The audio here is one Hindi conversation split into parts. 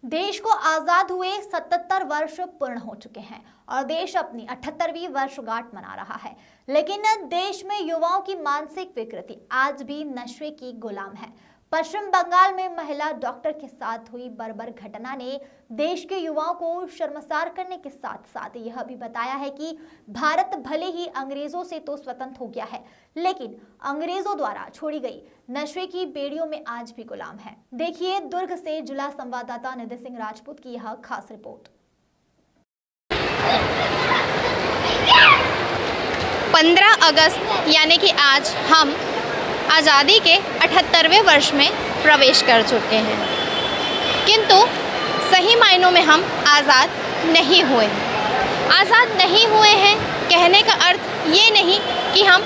देश को आजाद हुए 77 वर्ष पूर्ण हो चुके हैं और देश अपनी 78वीं वर्षगांठ मना रहा है। लेकिन देश में युवाओं की मानसिक विकृति आज भी नशे की गुलाम है। पश्चिम बंगाल में महिला डॉक्टर के साथ हुई बर्बर घटना ने देश के युवाओं को शर्मसार करने के साथ साथ यह भी बताया है कि भारत भले ही अंग्रेजों से तो स्वतंत्र हो गया है, लेकिन अंग्रेजों द्वारा छोड़ी गई नशे की बेड़ियों में आज भी गुलाम है। देखिए दुर्ग से जिला संवाददाता निधि सिंह राजपूत की यह खास रिपोर्ट। 15 अगस्त यानी कि आज हम आज़ादी के 78वें वर्ष में प्रवेश कर चुके हैं, किंतु सही मायनों में हम आज़ाद नहीं हुए हैं। आज़ाद नहीं हुए हैं कहने का अर्थ ये नहीं कि हम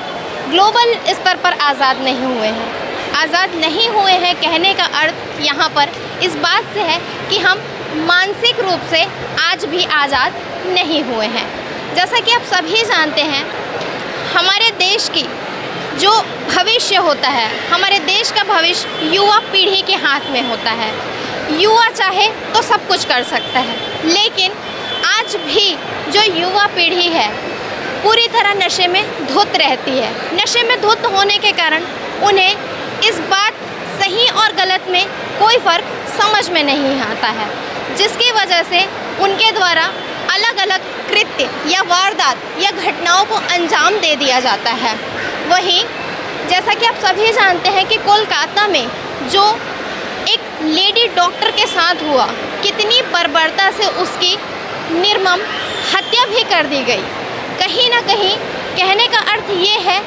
ग्लोबल स्तर पर आज़ाद नहीं हुए हैं। आज़ाद नहीं हुए हैं कहने का अर्थ यहाँ पर इस बात से है कि हम मानसिक रूप से आज भी आज़ाद नहीं हुए हैं। जैसा कि आप सभी जानते हैं, हमारे देश की जो भविष्य होता है, हमारे देश का भविष्य युवा पीढ़ी के हाथ में होता है। युवा चाहे तो सब कुछ कर सकता है, लेकिन आज भी जो युवा पीढ़ी है पूरी तरह नशे में धुत रहती है। नशे में धुत होने के कारण उन्हें इस बात सही और गलत में कोई फ़र्क समझ में नहीं आता है, जिसकी वजह से उनके द्वारा अलग अलग कृत्य या वारदात या घटनाओं को अंजाम दे दिया जाता है। वहीं जैसा कि आप सभी जानते हैं कि कोलकाता में जो एक लेडी डॉक्टर के साथ हुआ, कितनी बर्बरता से उसकी निर्मम हत्या भी कर दी गई। कहीं ना कहीं कहने का अर्थ ये है,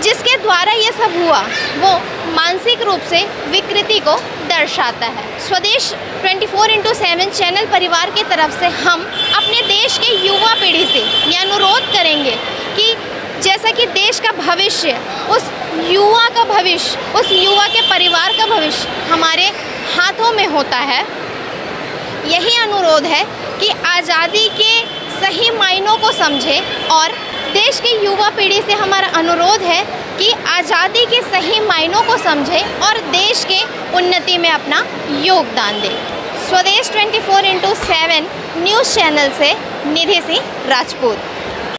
जिसके द्वारा ये सब हुआ वो मानसिक रूप से विकृति को दर्शाता है। स्वदेश 24x7 चैनल परिवार की तरफ से हम अपने देश के युवा पीढ़ी से ये अनुरोध करेंगे कि जैसा कि देश का भविष्य, उस युवा का भविष्य, उस युवा के परिवार का भविष्य हमारे हाथों में होता है। यही अनुरोध है कि आज़ादी के सही मायनों को समझें और देश की युवा पीढ़ी से हमारा अनुरोध है कि आज़ादी के सही मायनों को समझें और देश के उन्नति में अपना योगदान दें। स्वदेश 24x7 न्यूज़ चैनल से निधि सिंह राजपूत।